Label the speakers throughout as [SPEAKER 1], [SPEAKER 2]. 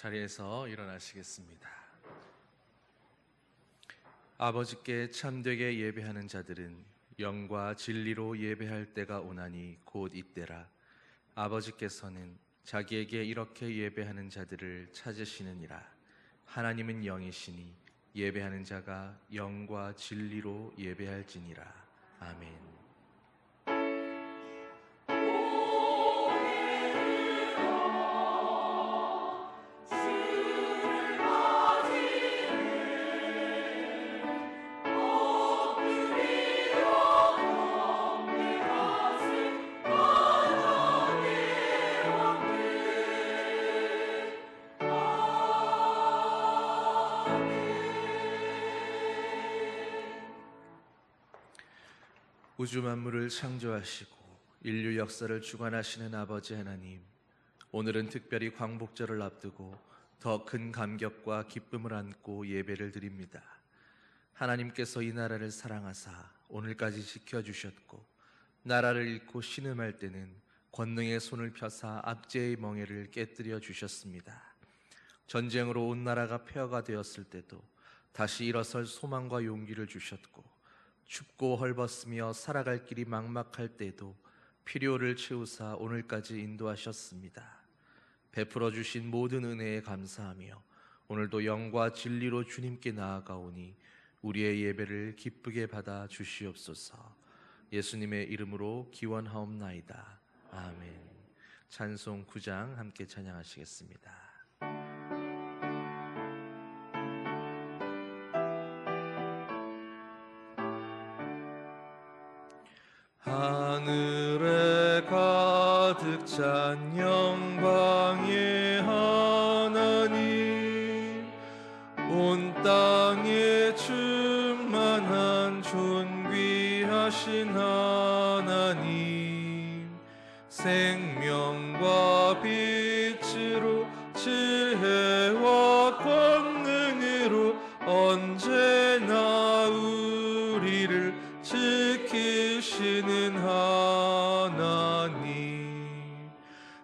[SPEAKER 1] 자리에서 일어나시겠습니다. 아버지께 참되게 예배하는 자들은 영과 진리로 예배할 때가 오나니 곧 이때라. 아버지께서는 자기에게 이렇게 예배하는 자들을 찾으시느니라. 하나님은 영이시니 예배하는 자가 영과 진리로 예배할지니라. 아멘. 우주 만물을 창조하시고 인류 역사를 주관하시는 아버지 하나님, 오늘은 특별히 광복절을 앞두고 더 큰 감격과 기쁨을 안고 예배를 드립니다. 하나님께서 이 나라를 사랑하사 오늘까지 지켜주셨고, 나라를 잃고 신음할 때는 권능의 손을 펴사 압제의 멍에를 깨뜨려 주셨습니다. 전쟁으로 온 나라가 폐허가 되었을 때도 다시 일어설 소망과 용기를 주셨고, 춥고 헐벗으며 살아갈 길이 막막할 때도 필요를 채우사 오늘까지 인도하셨습니다. 베풀어 주신 모든 은혜에 감사하며 오늘도 영과 진리로 주님께 나아가오니 우리의 예배를 기쁘게 받아 주시옵소서. 예수님의 이름으로 기원하옵나이다. 아멘. 찬송 9장 함께 찬양하시겠습니다. 하늘에 가득 찬 영광의 하나님, 온 땅에 충만한 존귀하신 하나님, 생명과 빛으로 지혜와 권능으로 언제나 우리를 지키시는 하나님,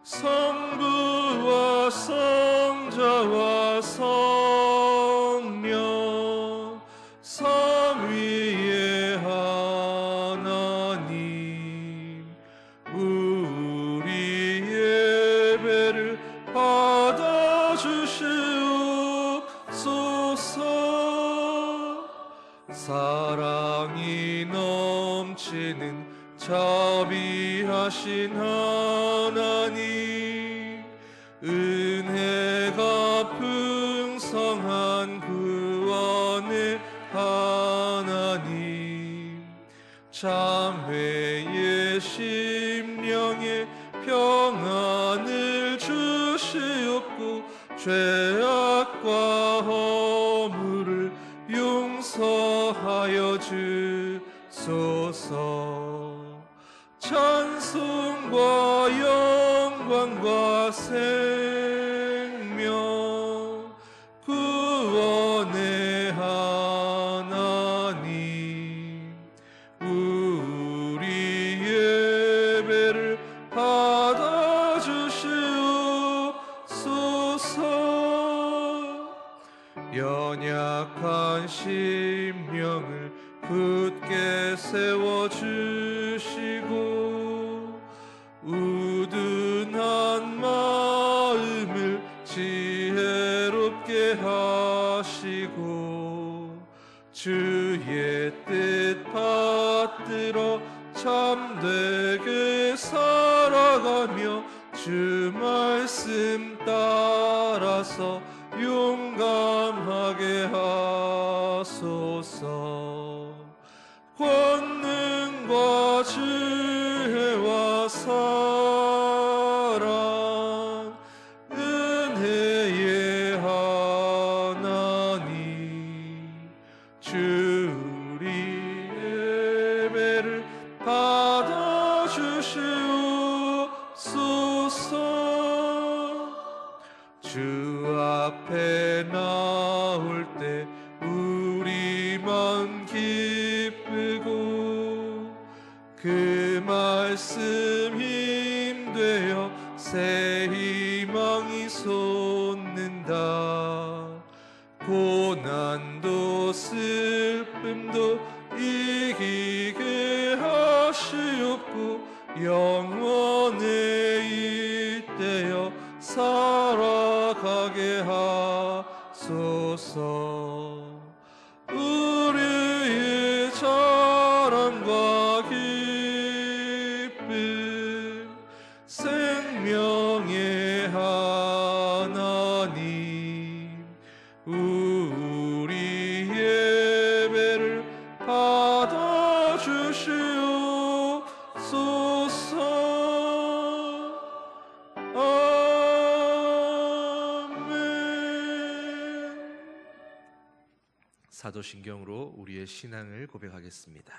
[SPEAKER 1] 성부와 성자와 성령 삼위의 하나님, 우리 예배를 받아주시옵소서. 사랑이 넘치는 자비하신 하나님, 은혜가 풍성한 구원의 하나님, 참회의 심령에 평안을 주시옵고 죄악과 허물을 용서하여 주소서. 찬송과 영광과 생명 구원의 하나님, 우리 예배를 받아주시옵소서. 연약한 심령을 굳게 세워주시고, 우둔한 마음을 지혜롭게 하시고, 주의 뜻 받들어 참되게 살아가며 주 말씀 따라서 용감하게 하소서. 권능과 지혜와 사랑 은혜의 하나님, 주리 예배를 받아주시옵소서. 주 앞에 나올 때 우리 마음 기쁘고, 그 말씀 힘되어 새 희망이 솟 솟는다. 고난도 슬픔도 이기게 하시옵고 영원에 잇대어 살아가게 하소서. 우리의 자랑과 기쁨 생명의 하나님, 우리 예배를 받아주시옵소서. 아멘. 사도신경으로 우리의 신앙을 고백하겠습니다.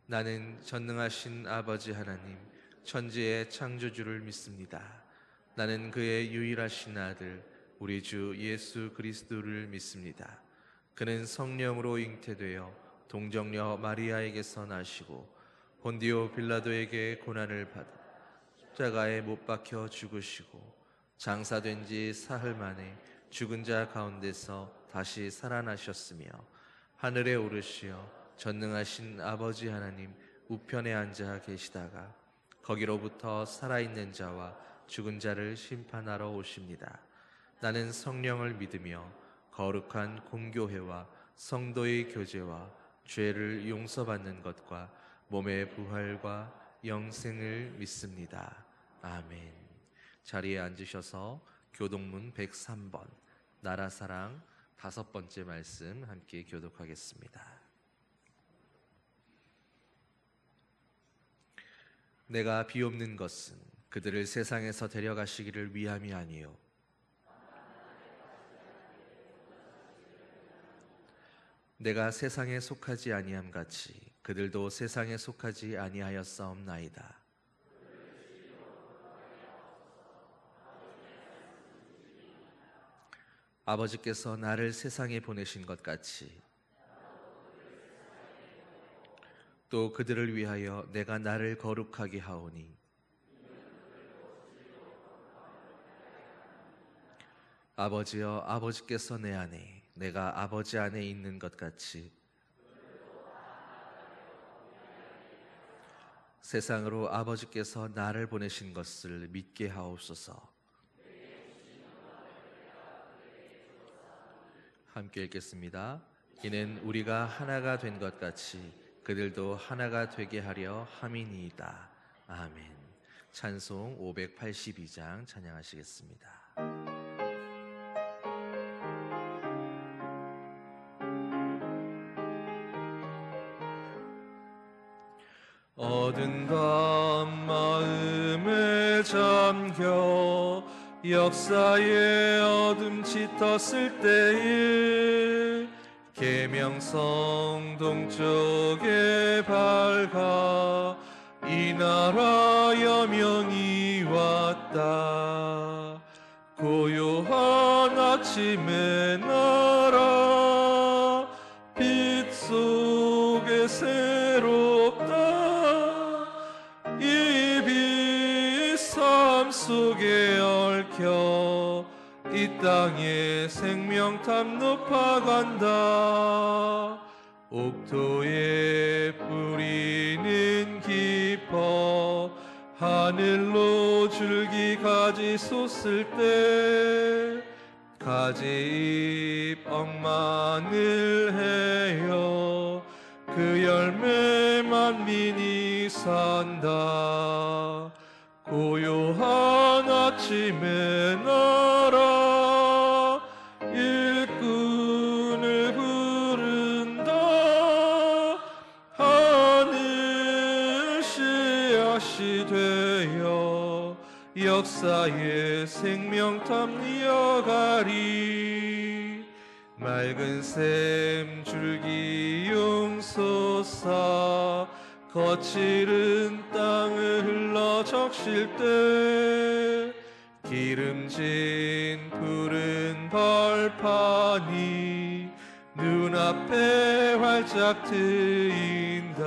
[SPEAKER 1] 나는 전능하신 아버지 하나님, 천지의 창조주를 믿습니다. 나는 그의 유일하신 아들 우리 주 예수 그리스도를 믿습니다. 그는 성령으로 잉태되어 동정녀 마리아에게서 나시고 본디오 빌라도에게 고난을 받아 십자가에 못 박혀 죽으시고 장사된 지 사흘 만에 죽은 자 가운데서 다시 살아나셨으며 하늘에 오르시어 전능하신 아버지 하나님 우편에 앉아 계시다가 거기로부터 살아있는 자와 죽은 자를 심판하러 오십니다. 나는 성령을 믿으며 거룩한 공교회와 성도의 교제와 죄를 용서받는 것과 몸의 부활과 영생을 믿습니다. 아멘. 자리에 앉으셔서 교독문 103번 나라사랑 5번째 말씀 함께 교독하겠습니다. 내가 비옵는 것은 그들을 세상에서 데려가시기를 위함이 아니요 내가 세상에 속하지 아니함 같이 그들도 세상에 속하지 아니하였사옵나이다. 아버지께서 나를 세상에 보내신 것 같이 또 그들을 위하여 내가 나를 거룩하게 하오니 아버지여, 아버지께서 내 안에 내가 아버지 안에 있는 것 같이 세상으로 아버지께서 나를 보내신 것을 믿게 하옵소서. 함께 읽겠습니다. 이는 우리가 하나가 된 것 같이 그들도 하나가 되게 하려 함이니이다. 아멘. 찬송 582장 찬양하시겠습니다. 어두운 마음에 잠겨 역사의 어둠 짙었을 때에 계명성 동쪽에 밝아 이 나라 여명이 왔다. 고요한 아침의 나라 빛 속에 새롭다. 이 빛 삶 속에 얽혀 이 땅에 생명탑 높아간다. 옥토의 뿌리는 깊어 하늘로 줄기 가지 솟을 때 가지잎 억만을 해요. 그 열매 만민이 산다. 고요한 아침의 나라 일꾼을 부른다. 하늘 씨앗이 되어 역사의 생명탑 이어가리. 맑은 샘 줄기 용솟아 거칠은 땅을 흘러 적실 때 기름진 푸른 벌판이 눈앞에 활짝 트인다.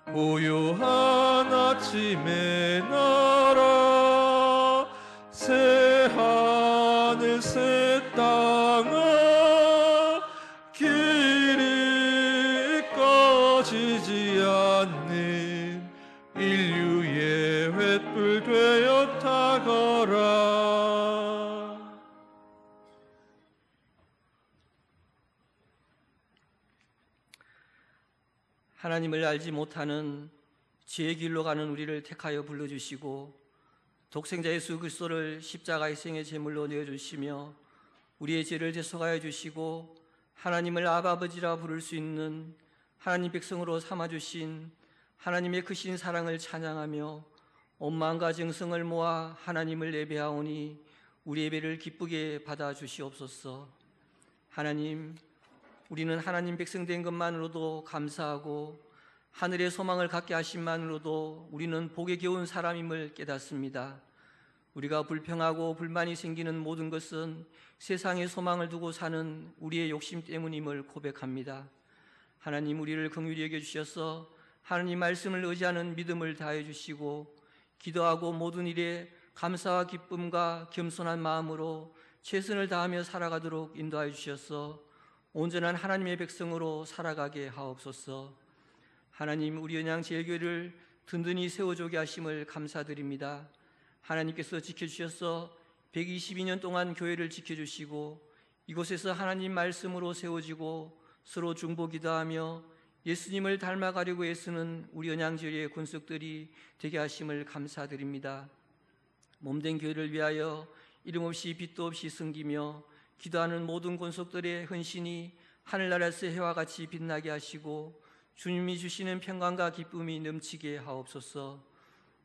[SPEAKER 1] 고요한 아침의 나라 새하 새 땅아 길이 꺼지지 않는 인류의 횃불 되어 타거라.
[SPEAKER 2] 하나님을 알지 못하는 지의 길로 가는 우리를 택하여 불러주시고 독생자 예수 그리스도를 십자가의 생의 제물로 내어주시며 우리의 죄를 대속하여 주시고 하나님을 아버지라 부를 수 있는 하나님 백성으로 삼아주신 하나님의 크신 사랑을 찬양하며 온 마음과 정성을 모아 하나님을 예배하오니 우리 예배를 기쁘게 받아주시옵소서. 하나님, 우리는 하나님 백성 된 것만으로도 감사하고 하늘의 소망을 갖게 하심만으로도 우리는 복에 겨운 사람임을 깨닫습니다. 우리가 불평하고 불만이 생기는 모든 것은 세상의 소망을 두고 사는 우리의 욕심 때문임을 고백합니다. 하나님, 우리를 긍휼히 여겨주셔서 하나님 말씀을 의지하는 믿음을 다해 주시고 기도하고 모든 일에 감사와 기쁨과 겸손한 마음으로 최선을 다하며 살아가도록 인도하여 주셔서 온전한 하나님의 백성으로 살아가게 하옵소서. 하나님, 우리 은양제일교회를 든든히 세워주게 하심을 감사드립니다. 하나님께서 지켜주셔서 122년 동안 교회를 지켜주시고 이곳에서 하나님 말씀으로 세워지고 서로 중보기도하며 예수님을 닮아가려고 애쓰는 우리 은양제일의 권속들이 되게 하심을 감사드립니다. 몸된 교회를 위하여 이름 없이 빛도 없이 섬기며 기도하는 모든 권속들의 헌신이 하늘나라에서 해와 같이 빛나게 하시고 주님이 주시는 평강과 기쁨이 넘치게 하옵소서.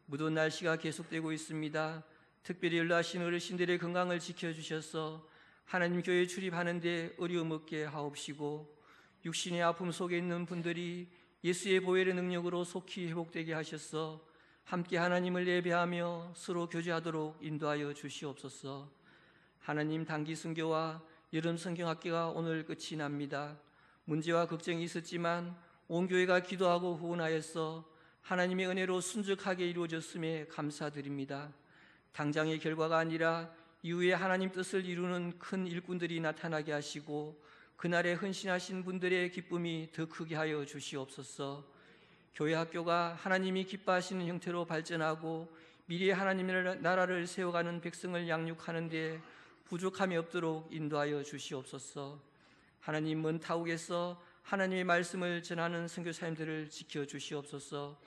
[SPEAKER 2] 무더운 날씨가 계속되고 있습니다. 특별히 연로하신 어르신들의 건강을 지켜주셔서 하나님 교회에 출입하는 데 어려움 없게 하옵시고 육신의 아픔 속에 있는 분들이 예수의 보혈의 능력으로 속히 회복되게 하셔서 함께 하나님을 예배하며 서로 교제하도록 인도하여 주시옵소서. 하나님, 단기 선교와 여름 성경학교가 오늘 끝이 납니다. 문제와 걱정이 있었지만 온 교회가 기도하고 후원하여서 하나님의 은혜로 순적하게 이루어졌음에 감사드립니다. 당장의 결과가 아니라 이후에 하나님 뜻을 이루는 큰 일꾼들이 나타나게 하시고 그날에 헌신하신 분들의 기쁨이 더 크게 하여 주시옵소서. 교회 학교가 하나님이 기뻐하시는 형태로 발전하고 미래의 하나님의 나라를 세워가는 백성을 양육하는 데 부족함이 없도록 인도하여 주시옵소서. 하나님, 먼 타국에서 하나님의 말씀을 전하는 선교사님들을 지켜주시옵소서.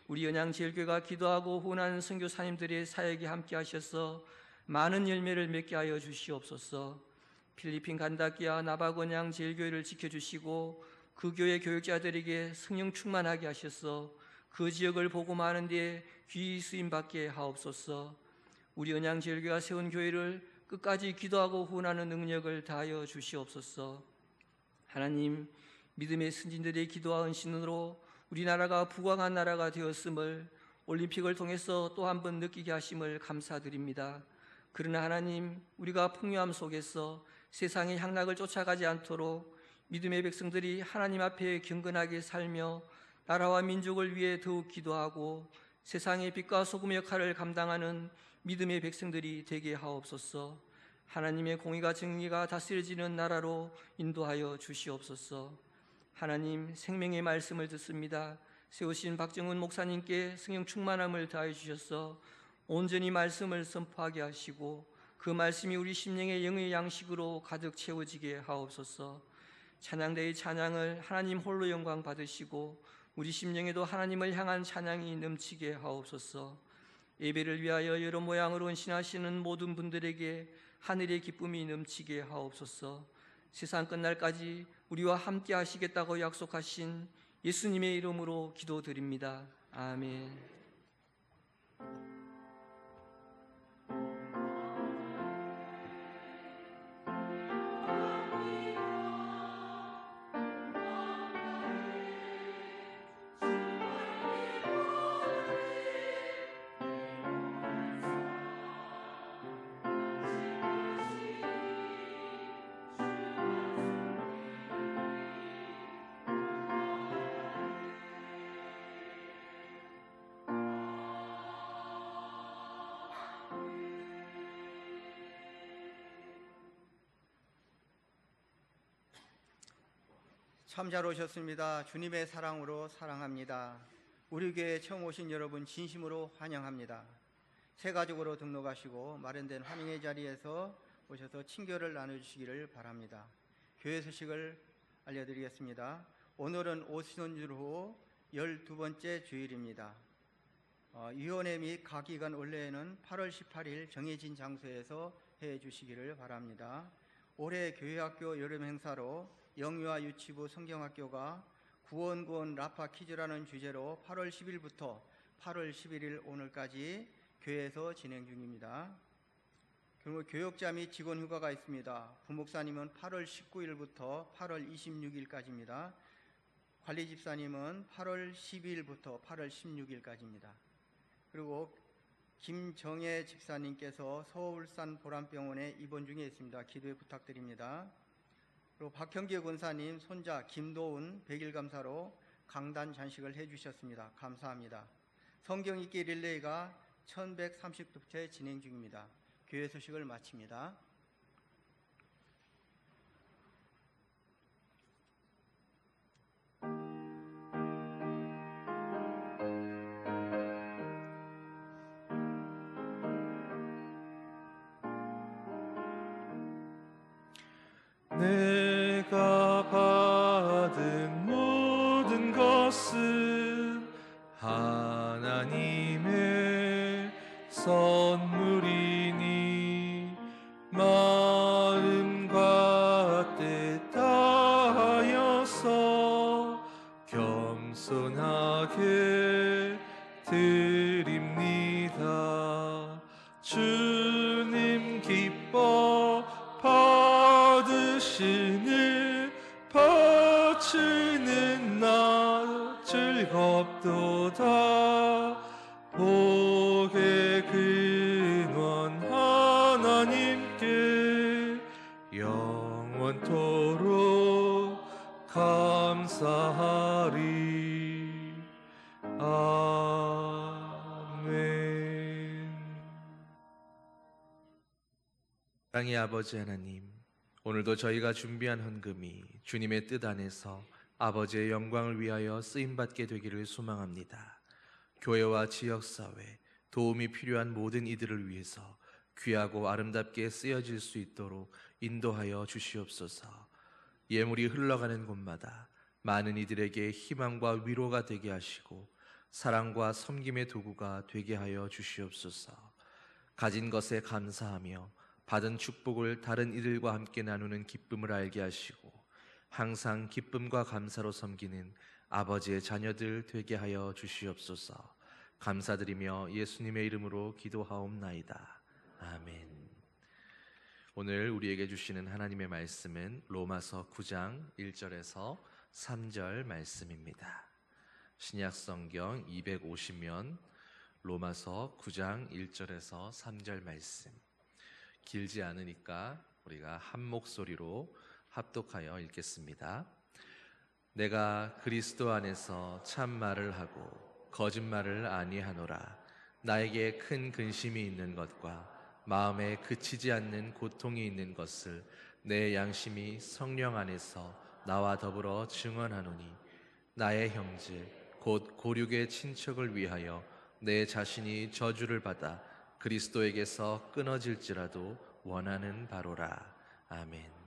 [SPEAKER 2] 우리 연양제일교회가 기도하고 후원하는 선교사님들의 사역에 함께 하셔서 많은 열매를 맺게 하여 주시옵소서. 필리핀 간다키아 나바곤양 제일교회를 지켜주시고 그 교회 교육자들에게 성령 충만하게 하셔서 그 지역을 복음하는 데 귀히 쓰임받게 하옵소서. 우리 연양제일교회가 세운 교회를 끝까지 기도하고 후원하는 능력을 다하여 주시옵소서. 하나님, 믿음의 선진들의 기도와 헌신으로 우리나라가 부강한 나라가 되었음을 올림픽을 통해서 또 한 번 느끼게 하심을 감사드립니다. 그러나 하나님, 우리가 풍요함 속에서 세상의 향락을 쫓아가지 않도록 믿음의 백성들이 하나님 앞에 경건하게 살며 나라와 민족을 위해 더욱 기도하고 세상의 빛과 소금의 역할을 감당하는 믿음의 백성들이 되게 하옵소서. 하나님의 공의가 정의가 다스려지는 나라로 인도하여 주시옵소서. 하나님, 생명의 말씀을 듣습니다. 세우신 박정훈 목사님께 성령 충만함을 다해 주셔서 온전히 말씀을 선포하게 하시고 그 말씀이 우리 심령의 영의 양식으로 가득 채워지게 하옵소서. 찬양대의 찬양을 하나님 홀로 영광 받으시고 우리 심령에도 하나님을 향한 찬양이 넘치게 하옵소서. 예배를 위하여 여러 모양으로 헌신하시는 모든 분들에게 하늘의 기쁨이 넘치게 하옵소서. 세상 끝날까지 우리와 함께 하시겠다고 약속하신 예수님의 이름으로 기도드립니다. 아멘.
[SPEAKER 3] 참 잘 오셨습니다. 주님의 사랑으로 사랑합니다. 우리 교회에 처음 오신 여러분 진심으로 환영합니다. 새 가족으로 등록하시고 마련된 환영의 자리에서 오셔서 친교를 나눠주시기를 바랍니다. 교회 소식을 알려드리겠습니다. 오늘은 오신원주 후 12번째 주일입니다. 위원회 및 각 기관 원래에는 8월 18일 정해진 장소에서 해주시기를 바랍니다. 올해 교회학교 여름 행사로 영유아 유치부 성경학교가 구원구원 라파 퀴즈라는 주제로 8월 10일부터 8월 11일 오늘까지 교회에서 진행 중입니다. 그리고 교역자 및 직원 휴가가 있습니다. 부목사님은 8월 19일부터 8월 26일까지입니다. 관리집사님은 8월 12일부터 8월 16일까지입니다. 그리고 김정혜 집사님께서 서울산 보람병원에 입원 중에 있습니다. 기도에 부탁드립니다. 그리고 박형기 권사님 손자 김도훈 100일 감사로 강단 잔식을 해주셨습니다. 감사합니다. 성경 읽기 릴레이가 1130부째 진행 중입니다. 교회 소식을 마칩니다.
[SPEAKER 1] 내가 받은 모든 것은 하나님의 선물이니 마음과 뜻 다하여서 겸손하게 드립니다. 주님 기뻐 받으시는 바치는 나 즐겁도다. 복의 근원 하나님께 영원토록 감사하리. 아멘. 땅의 아버지 하나님, 오늘도 저희가 준비한 헌금이 주님의 뜻 안에서 아버지의 영광을 위하여 쓰임받게 되기를 소망합니다. 교회와 지역사회, 도움이 필요한 모든 이들을 위해서 귀하고 아름답게 쓰여질 수 있도록 인도하여 주시옵소서. 예물이 흘러가는 곳마다 많은 이들에게 희망과 위로가 되게 하시고 사랑과 섬김의 도구가 되게 하여 주시옵소서. 가진 것에 감사하며 받은 축복을 다른 이들과 함께 나누는 기쁨을 알게 하시고 항상 기쁨과 감사로 섬기는 아버지의 자녀들 되게 하여 주시옵소서. 감사드리며 예수님의 이름으로 기도하옵나이다. 아멘. 오늘 우리에게 주시는 하나님의 말씀은 로마서 9장 1절에서 3절 말씀입니다. 신약성경 250면 로마서 9장 1절에서 3절 말씀. 길지 않으니까 우리가 한 목소리로 합독하여 읽겠습니다. 내가 그리스도 안에서 참말을 하고 거짓말을 아니하노라. 나에게 큰 근심이 있는 것과 마음에 그치지 않는 고통이 있는 것을 내 양심이 성령 안에서 나와 더불어 증언하노니 나의 형제 곧 고륙의 친척을 위하여 내 자신이 저주를 받아 그리스도에게서 끊어질지라도 원하는 바로라. 아멘.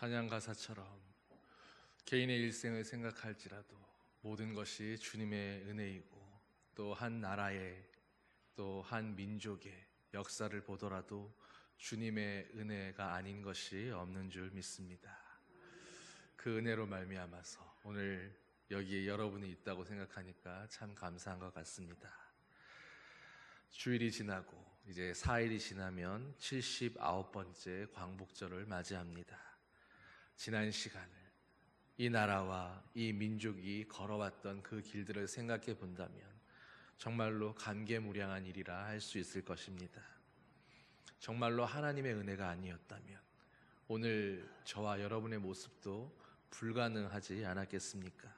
[SPEAKER 1] 찬양 가사처럼 개인의 일생을 생각할지라도 모든 것이 주님의 은혜이고 또 한 나라의 또 한 민족의 역사를 보더라도 주님의 은혜가 아닌 것이 없는 줄 믿습니다. 그 은혜로 말미암아서 오늘 여기에 여러분이 있다고 생각하니까 참 감사한 것 같습니다. 주일이 지나고 이제 4일이 지나면 79번째 광복절을 맞이합니다. 지난 시간을 이 나라와 이 민족이 걸어왔던 그 길들을 생각해 본다면 정말로 감개무량한 일이라 할 수 있을 것입니다. 정말로 하나님의 은혜가 아니었다면 오늘 저와 여러분의 모습도 불가능하지 않았겠습니까?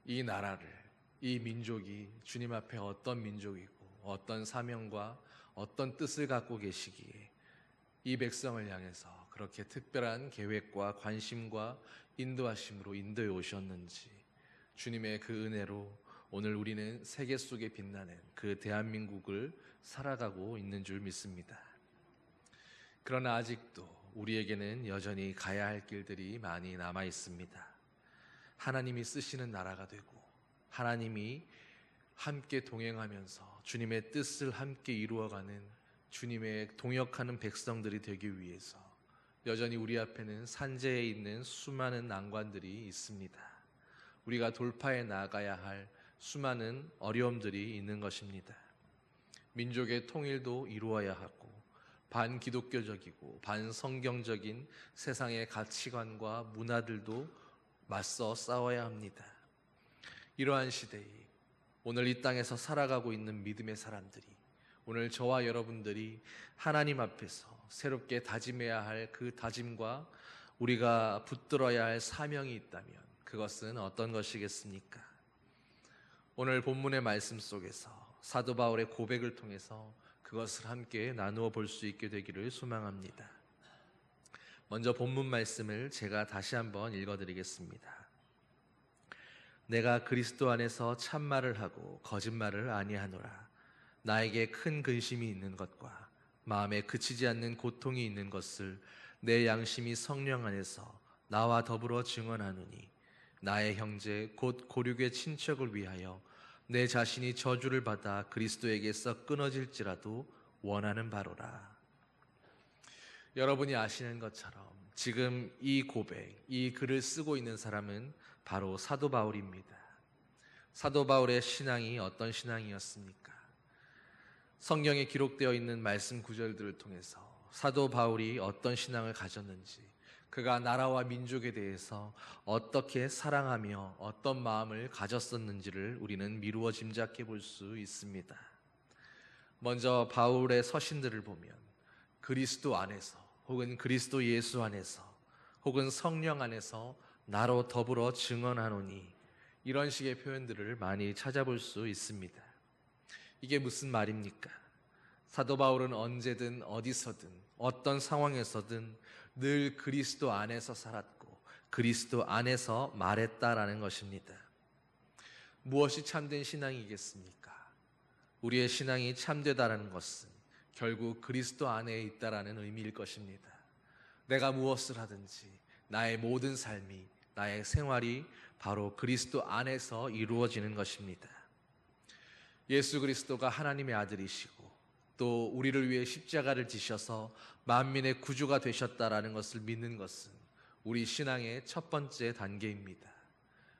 [SPEAKER 1] 이 나라를, 이 민족이 주님 앞에 어떤 민족이고 어떤 사명과 어떤 뜻을 갖고 계시기에 이 백성을 향해서 그렇게 특별한 계획과 관심과 인도하심으로 인도해 오셨는지 주님의 그 은혜로 오늘 우리는 세계 속에 빛나는 그 대한민국을 살아가고 있는 줄 믿습니다. 그러나 아직도 우리에게는 여전히 가야 할 길들이 많이 남아 있습니다. 하나님이 쓰시는 나라가 되고 하나님이 함께 동행하면서 주님의 뜻을 함께 이루어가는 주님의 동역하는 백성들이 되기 위해서 여전히 우리 앞에는 산재해 있는 수많은 난관들이 있습니다. 우리가 돌파해 나가야 할 수많은 어려움들이 있는 것입니다. 민족의 통일도 이루어야 하고 반기독교적이고 반성경적인 세상의 가치관과 문화들도 맞서 싸워야 합니다. 이러한 시대에 오늘 이 땅에서 살아가고 있는 믿음의 사람들이 오늘 저와 여러분들이 하나님 앞에서 새롭게 다짐해야 할 그 다짐과 우리가 붙들어야 할 사명이 있다면 그것은 어떤 것이겠습니까? 오늘 본문의 말씀 속에서 사도 바울의 고백을 통해서 그것을 함께 나누어 볼 수 있게 되기를 소망합니다. 먼저 본문 말씀을 제가 다시 한번 읽어드리겠습니다. 내가 그리스도 안에서 참말을 하고 거짓말을 아니하노라. 나에게 큰 근심이 있는 것과 마음에 그치지 않는 고통이 있는 것을 내 양심이 성령 안에서 나와 더불어 증언하노니 나의 형제 곧 고륙의 친척을 위하여 내 자신이 저주를 받아 그리스도에게서 끊어질지라도 원하는 바로라. 여러분이 아시는 것처럼 지금 이 고백, 이 글을 쓰고 있는 사람은 바로 사도 바울입니다. 사도 바울의 신앙이 어떤 신앙이었습니까? 성경에 기록되어 있는 말씀 구절들을 통해서 사도 바울이 어떤 신앙을 가졌는지, 그가 나라와 민족에 대해서 어떻게 사랑하며 어떤 마음을 가졌었는지를 우리는 미루어 짐작해 볼 수 있습니다. 먼저 바울의 서신들을 보면 그리스도 안에서 혹은 그리스도 예수 안에서 혹은 성령 안에서 나로 더불어 증언하노니 이런 식의 표현들을 많이 찾아볼 수 있습니다. 이게 무슨 말입니까? 사도 바울은 언제든 어디서든 어떤 상황에서든 늘 그리스도 안에서 살았고 그리스도 안에서 말했다라는 것입니다. 무엇이 참된 신앙이겠습니까? 우리의 신앙이 참되다라는 것은 결국 그리스도 안에 있다라는 의미일 것입니다. 내가 무엇을 하든지 나의 모든 삶이, 나의 생활이 바로 그리스도 안에서 이루어지는 것입니다. 예수 그리스도가 하나님의 아들이시고 또 우리를 위해 십자가를 지셔서 만민의 구주가 되셨다라는 것을 믿는 것은 우리 신앙의 첫 번째 단계입니다.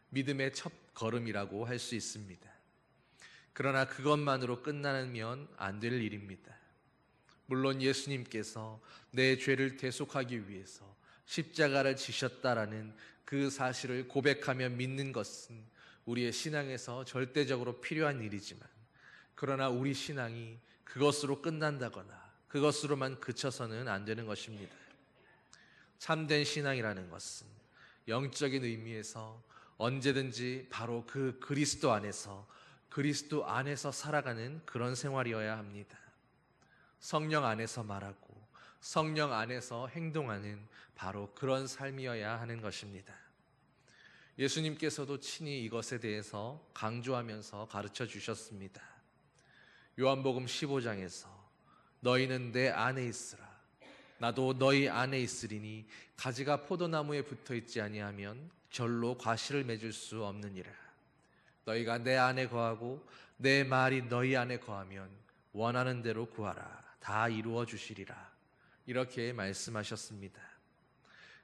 [SPEAKER 1] 믿음의 첫 걸음이라고 할 수 있습니다. 그러나 그것만으로 끝나면 안 될 일입니다. 물론 예수님께서 내 죄를 대속하기 위해서 십자가를 지셨다라는 그 사실을 고백하며 믿는 것은 우리의 신앙에서 절대적으로 필요한 일이지만, 그러나 우리 신앙이 그것으로 끝난다거나 그것으로만 그쳐서는 안 되는 것입니다. 참된 신앙이라는 것은 영적인 의미에서 언제든지 바로 그 그리스도 안에서 살아가는 그런 생활이어야 합니다. 성령 안에서 말하고 성령 안에서 행동하는 바로 그런 삶이어야 하는 것입니다. 예수님께서도 친히 이것에 대해서 강조하면서 가르쳐 주셨습니다. 요한복음 15장에서 너희는 내 안에 있으라, 나도 너희 안에 있으리니 가지가 포도나무에 붙어 있지 아니하면 절로 과실을 맺을 수 없느니라. 너희가 내 안에 거하고 내 말이 너희 안에 거하면 원하는 대로 구하라. 다 이루어 주시리라. 이렇게 말씀하셨습니다.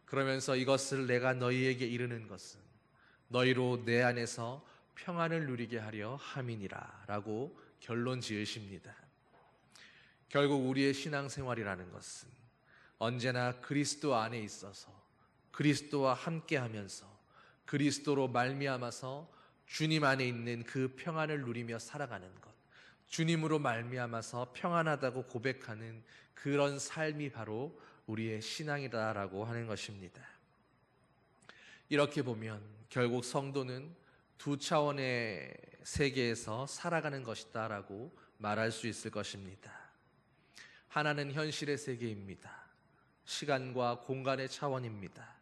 [SPEAKER 1] 그러면서 이것을 내가 너희에게 이르는 것은 너희로 내 안에서 평안을 누리게 하려 함이니라 라고 결론 지으십니다. 결국 우리의 신앙생활이라는 것은 언제나 그리스도 안에 있어서 그리스도와 함께하면서 그리스도로 말미암아서 주님 안에 있는 그 평안을 누리며 살아가는 것, 주님으로 말미암아서 평안하다고 고백하는 그런 삶이 바로 우리의 신앙이다라고 하는 것입니다. 이렇게 보면 결국 성도는 두 차원의 세계에서 살아가는 것이다라고 말할 수 있을 것입니다. 하나는 현실의 세계입니다. 시간과 공간의 차원입니다.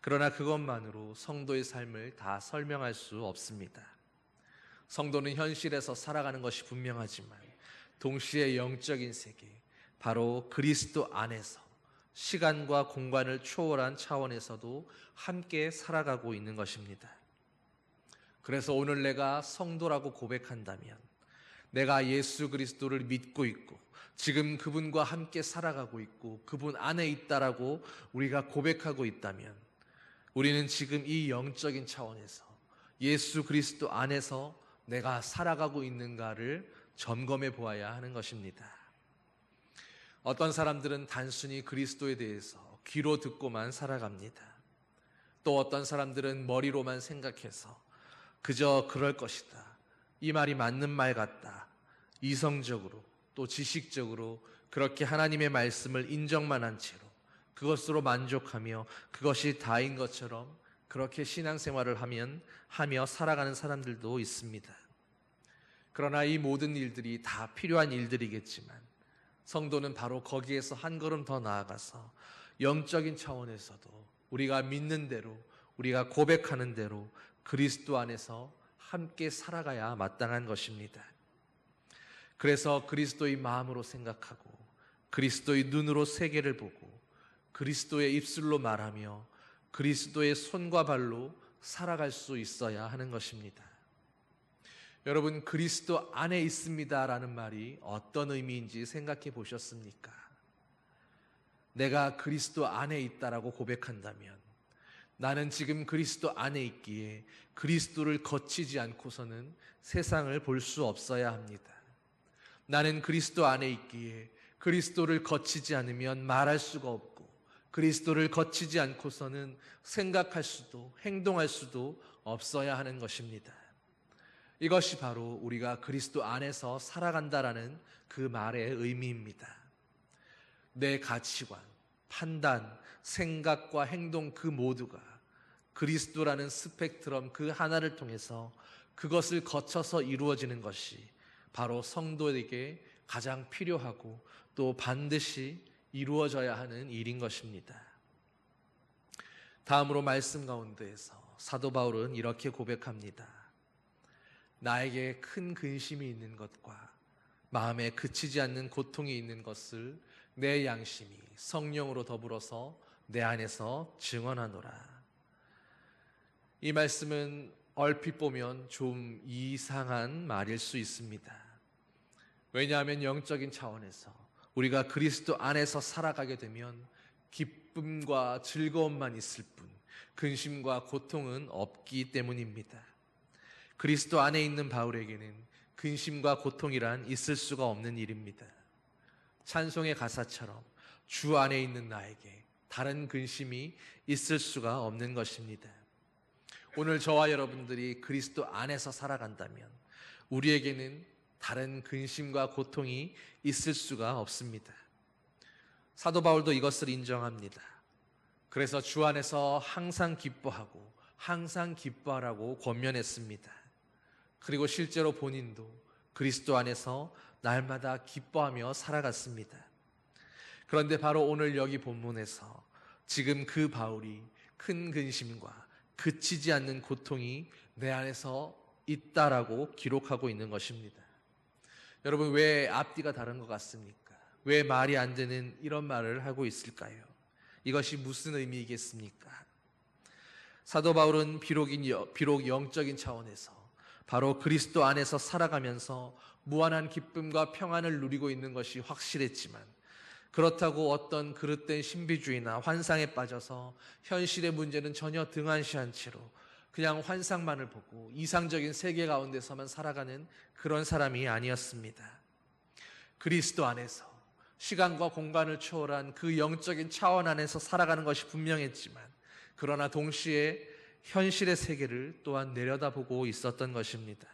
[SPEAKER 1] 그러나 그것만으로 성도의 삶을 다 설명할 수 없습니다. 성도는 현실에서 살아가는 것이 분명하지만 동시에 영적인 세계, 바로 그리스도 안에서 시간과 공간을 초월한 차원에서도 함께 살아가고 있는 것입니다. 그래서 오늘 내가 성도라고 고백한다면, 내가 예수 그리스도를 믿고 있고 지금 그분과 함께 살아가고 있고 그분 안에 있다라고 우리가 고백하고 있다면, 우리는 지금 이 영적인 차원에서 예수 그리스도 안에서 내가 살아가고 있는가를 점검해 보아야 하는 것입니다. 어떤 사람들은 단순히 그리스도에 대해서 귀로 듣고만 살아갑니다. 또 어떤 사람들은 머리로만 생각해서 그저 그럴 것이다, 이 말이 맞는 말 같다, 이성적으로 또 지식적으로 그렇게 하나님의 말씀을 인정만 한 채로 그것으로 만족하며 그것이 다인 것처럼 그렇게 신앙생활을 하며 살아가는 사람들도 있습니다. 그러나 이 모든 일들이 다 필요한 일들이겠지만 성도는 바로 거기에서 한 걸음 더 나아가서 영적인 차원에서도 우리가 믿는 대로, 우리가 고백하는 대로 그리스도 안에서 함께 살아가야 마땅한 것입니다. 그래서 그리스도의 마음으로 생각하고 그리스도의 눈으로 세계를 보고 그리스도의 입술로 말하며 그리스도의 손과 발로 살아갈 수 있어야 하는 것입니다. 여러분, 그리스도 안에 있습니다라는 말이 어떤 의미인지 생각해 보셨습니까? 내가 그리스도 안에 있다라고 고백한다면 나는 지금 그리스도 안에 있기에 그리스도를 거치지 않고서는 세상을 볼 수 없어야 합니다. 나는 그리스도 안에 있기에 그리스도를 거치지 않으면 말할 수가 없고 그리스도를 거치지 않고서는 생각할 수도 행동할 수도 없어야 하는 것입니다. 이것이 바로 우리가 그리스도 안에서 살아간다라는 그 말의 의미입니다. 내 가치관, 판단, 생각과 행동 그 모두가 그리스도라는 스펙트럼 그 하나를 통해서 그것을 거쳐서 이루어지는 것이 바로 성도에게 가장 필요하고 또 반드시 이루어져야 하는 일인 것입니다. 다음으로 말씀 가운데에서 사도 바울은 이렇게 고백합니다. 나에게 큰 근심이 있는 것과 마음에 그치지 않는 고통이 있는 것을 내 양심이 성령으로 더불어서 내 안에서 증언하노라. 이 말씀은 얼핏 보면 좀 이상한 말일 수 있습니다. 왜냐하면 영적인 차원에서 우리가 그리스도 안에서 살아가게 되면 기쁨과 즐거움만 있을 뿐 근심과 고통은 없기 때문입니다. 그리스도 안에 있는 바울에게는 근심과 고통이란 있을 수가 없는 일입니다. 찬송의 가사처럼 주 안에 있는 나에게 다른 근심이 있을 수가 없는 것입니다. 오늘 저와 여러분들이 그리스도 안에서 살아간다면 우리에게는 다른 근심과 고통이 있을 수가 없습니다. 사도 바울도 이것을 인정합니다. 그래서 주 안에서 항상 기뻐하고 항상 기뻐하라고 권면했습니다. 그리고 실제로 본인도 그리스도 안에서 날마다 기뻐하며 살아갔습니다. 그런데 바로 오늘 여기 본문에서 지금 그 바울이 큰 근심과 그치지 않는 고통이 내 안에서 있다라고 기록하고 있는 것입니다. 여러분, 왜 앞뒤가 다른 것 같습니까? 왜 말이 안 되는 이런 말을 하고 있을까요? 이것이 무슨 의미이겠습니까? 사도 바울은 비록 영적인 차원에서 바로 그리스도 안에서 살아가면서 무한한 기쁨과 평안을 누리고 있는 것이 확실했지만, 그렇다고 어떤 그릇된 신비주의나 환상에 빠져서 현실의 문제는 전혀 등한시한 채로 그냥 환상만을 보고 이상적인 세계 가운데서만 살아가는 그런 사람이 아니었습니다. 그리스도 안에서 시간과 공간을 초월한 그 영적인 차원 안에서 살아가는 것이 분명했지만, 그러나 동시에 현실의 세계를 또한 내려다보고 있었던 것입니다.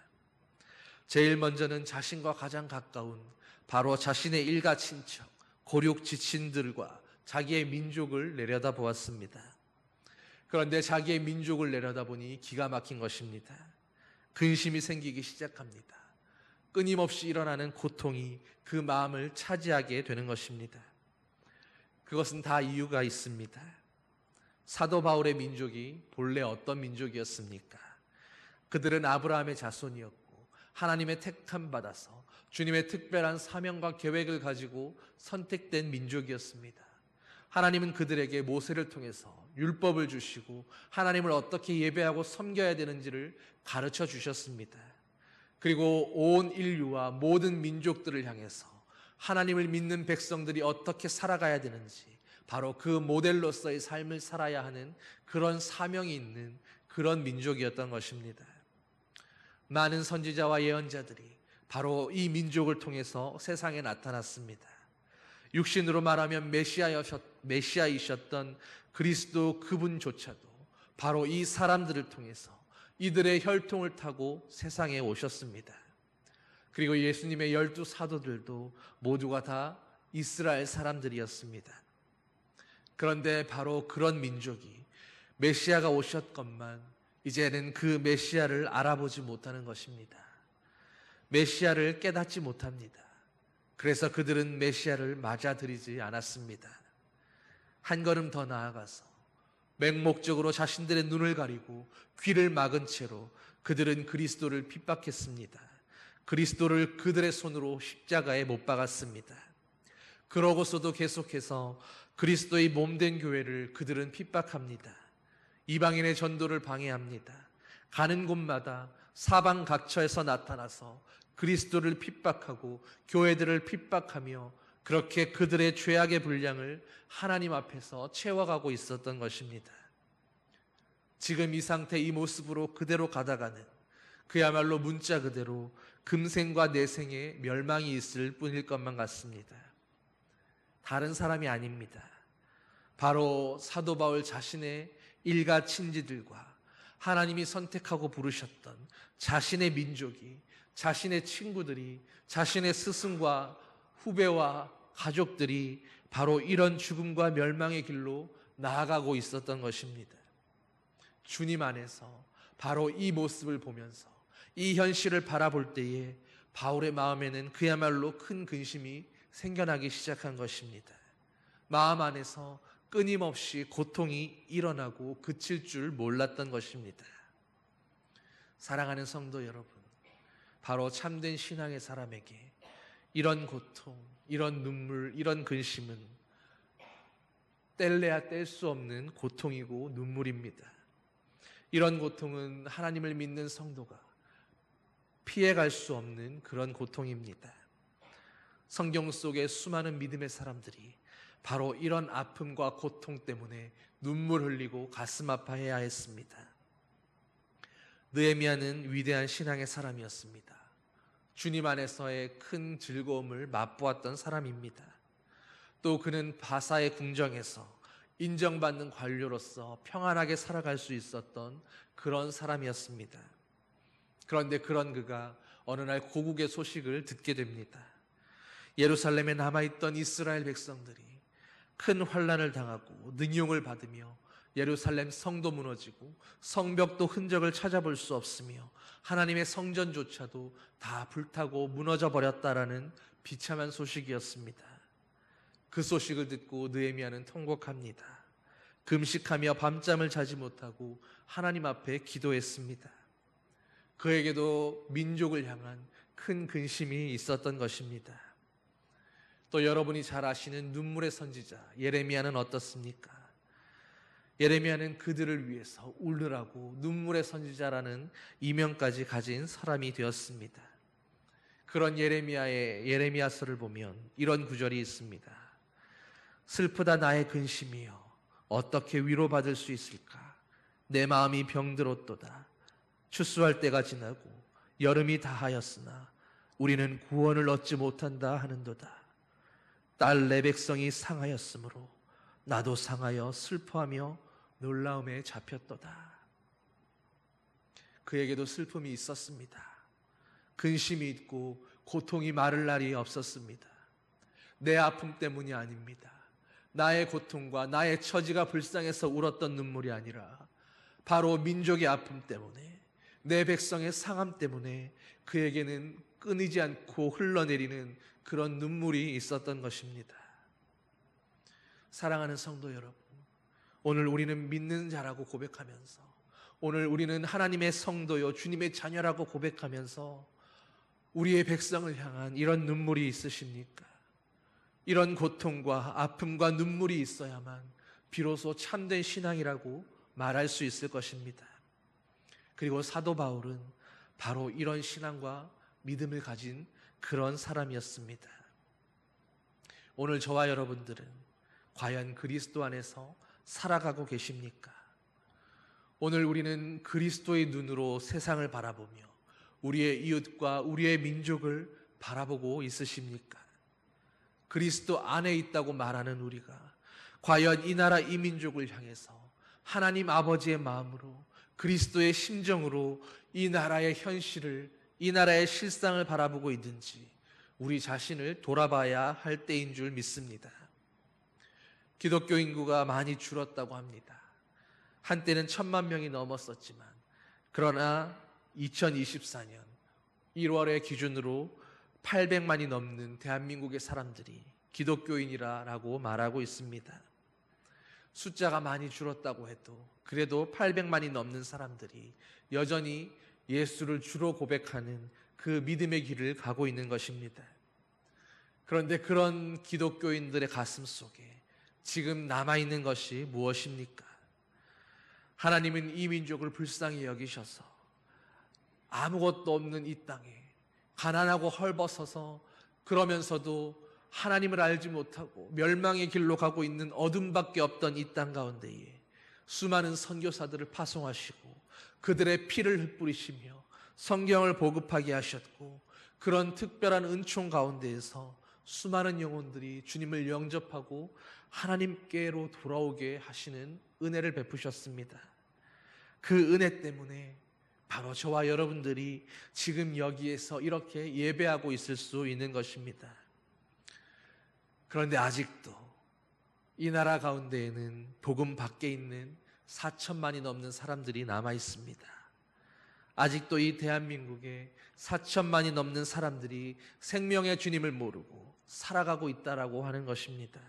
[SPEAKER 1] 제일 먼저는 자신과 가장 가까운 바로 자신의 일가 친척, 고륙 지친들과 자기의 민족을 내려다보았습니다. 그런데 자기의 민족을 내려다보니 기가 막힌 것입니다. 근심이 생기기 시작합니다. 끊임없이 일어나는 고통이 그 마음을 차지하게 되는 것입니다. 그것은 다 이유가 있습니다. 사도 바울의 민족이 본래 어떤 민족이었습니까? 그들은 아브라함의 자손이었고 하나님의 택함 받아서 주님의 특별한 사명과 계획을 가지고 선택된 민족이었습니다. 하나님은 그들에게 모세를 통해서 율법을 주시고 하나님을 어떻게 예배하고 섬겨야 되는지를 가르쳐 주셨습니다. 그리고 온 인류와 모든 민족들을 향해서 하나님을 믿는 백성들이 어떻게 살아가야 되는지, 바로 그 모델로서의 삶을 살아야 하는 그런 사명이 있는 그런 민족이었던 것입니다. 많은 선지자와 예언자들이 바로 이 민족을 통해서 세상에 나타났습니다. 육신으로 말하면 메시아이셨던 그리스도 그분조차도 바로 이 사람들을 통해서 이들의 혈통을 타고 세상에 오셨습니다. 그리고 예수님의 12 사도들도 모두가 다 이스라엘 사람들이었습니다. 그런데 바로 그런 민족이 메시아가 오셨건만 이제는 그 메시아를 알아보지 못하는 것입니다. 메시아를 깨닫지 못합니다. 그래서 그들은 메시아를 맞아들이지 않았습니다. 한 걸음 더 나아가서 맹목적으로 자신들의 눈을 가리고 귀를 막은 채로 그들은 그리스도를 핍박했습니다. 그리스도를 그들의 손으로 십자가에 못 박았습니다. 그러고서도 계속해서 그리스도의 몸된 교회를 그들은 핍박합니다. 이방인의 전도를 방해합니다. 가는 곳마다 사방 각처에서 나타나서 그리스도를 핍박하고 교회들을 핍박하며 그렇게 그들의 죄악의 분량을 하나님 앞에서 채워가고 있었던 것입니다. 지금 이 상태, 이 모습으로 그대로 가다가는 그야말로 문자 그대로 금생과 내생의 멸망이 있을 뿐일 것만 같습니다. 다른 사람이 아닙니다. 바로 사도 바울 자신의 일가 친지들과 하나님이 선택하고 부르셨던 자신의 민족이, 자신의 친구들이, 자신의 스승과 후배와 가족들이 바로 이런 죽음과 멸망의 길로 나아가고 있었던 것입니다. 주님 안에서 바로 이 모습을 보면서 이 현실을 바라볼 때에 바울의 마음에는 그야말로 큰 근심이 생겨나기 시작한 것입니다. 마음 안에서 끊임없이 고통이 일어나고 그칠 줄 몰랐던 것입니다. 사랑하는 성도 여러분, 바로 참된 신앙의 사람에게 이런 고통, 이런 눈물, 이런 근심은 뗄래야 뗄 수 없는 고통이고 눈물입니다. 이런 고통은 하나님을 믿는 성도가 피해갈 수 없는 그런 고통입니다. 성경 속의 수많은 믿음의 사람들이 바로 이런 아픔과 고통 때문에 눈물 흘리고 가슴 아파해야 했습니다. 느헤미야는 위대한 신앙의 사람이었습니다. 주님 안에서의 큰 즐거움을 맛보았던 사람입니다. 또 그는 바사의 궁정에서 인정받는 관료로서 평안하게 살아갈 수 있었던 그런 사람이었습니다. 그런데 그런 그가 어느 날 고국의 소식을 듣게 됩니다. 예루살렘에 남아있던 이스라엘 백성들이 큰 환난을 당하고 능욕을 받으며 예루살렘 성도 무너지고 성벽도 흔적을 찾아볼 수 없으며 하나님의 성전조차도 다 불타고 무너져 버렸다라는 비참한 소식이었습니다. 그 소식을 듣고 느헤미야는 통곡합니다. 금식하며 밤잠을 자지 못하고 하나님 앞에 기도했습니다. 그에게도 민족을 향한 큰 근심이 있었던 것입니다. 또 여러분이 잘 아시는 눈물의 선지자 예레미야는 어떻습니까? 예레미야는 그들을 위해서 울으라고 눈물의 선지자라는 이명까지 가진 사람이 되었습니다. 그런 예레미야의 예레미야서를 보면 이런 구절이 있습니다. 슬프다 나의 근심이여 어떻게 위로받을 수 있을까? 내 마음이 병들었도다. 추수할 때가 지나고 여름이 다하였으나 우리는 구원을 얻지 못한다 하는도다. 딸 내 백성이 상하였으므로 나도 상하여 슬퍼하며 놀라움에 잡혔도다. 그에게도 슬픔이 있었습니다. 근심이 있고 고통이 마를 날이 없었습니다. 내 아픔 때문이 아닙니다. 나의 고통과 나의 처지가 불쌍해서 울었던 눈물이 아니라 바로 민족의 아픔 때문에, 내 백성의 상함 때문에 그에게는 끊이지 않고 흘러내리는 그런 눈물이 있었던 것입니다. 사랑하는 성도 여러분, 오늘 우리는 믿는 자라고 고백하면서, 오늘 우리는 하나님의 성도요 주님의 자녀라고 고백하면서 우리의 백성을 향한 이런 눈물이 있으십니까? 이런 고통과 아픔과 눈물이 있어야만 비로소 참된 신앙이라고 말할 수 있을 것입니다. 그리고 사도 바울은 바로 이런 신앙과 믿음을 가진 그런 사람이었습니다. 오늘 저와 여러분들은 과연 그리스도 안에서 살아가고 계십니까? 오늘 우리는 그리스도의 눈으로 세상을 바라보며 우리의 이웃과 우리의 민족을 바라보고 있으십니까? 그리스도 안에 있다고 말하는 우리가 과연 이 나라 이 민족을 향해서 하나님 아버지의 마음으로, 그리스도의 심정으로 이 나라의 현실을, 이 나라의 실상을 바라보고 있는지 우리 자신을 돌아봐야 할 때인 줄 믿습니다. 기독교 인구가 많이 줄었다고 합니다. 한때는 1,000만 명이 넘었었지만, 그러나 2024년 1월의 기준으로 800만이 넘는 대한민국의 사람들이 기독교인이라고 말하고 있습니다. 숫자가 많이 줄었다고 해도 그래도 800만이 넘는 사람들이 여전히 예수를 주로 고백하는 그 믿음의 길을 가고 있는 것입니다. 그런데 그런 기독교인들의 가슴 속에 지금 남아있는 것이 무엇입니까? 하나님은 이 민족을 불쌍히 여기셔서 아무것도 없는 이 땅에 가난하고 헐벗어서, 그러면서도 하나님을 알지 못하고 멸망의 길로 가고 있는 어둠밖에 없던 이 땅 가운데에 수많은 선교사들을 파송하시고 그들의 피를 흩뿌리시며 성경을 보급하게 하셨고, 그런 특별한 은총 가운데에서 수많은 영혼들이 주님을 영접하고 하나님께로 돌아오게 하시는 은혜를 베푸셨습니다. 그 은혜 때문에 바로 저와 여러분들이 지금 여기에서 이렇게 예배하고 있을 수 있는 것입니다. 그런데 아직도 이 나라 가운데에는 복음 밖에 있는 4천만이 넘는 사람들이 남아 있습니다. 아직도 이 대한민국에 4천만이 넘는 사람들이 생명의 주님을 모르고 살아가고 있다라고 하는 것입니다.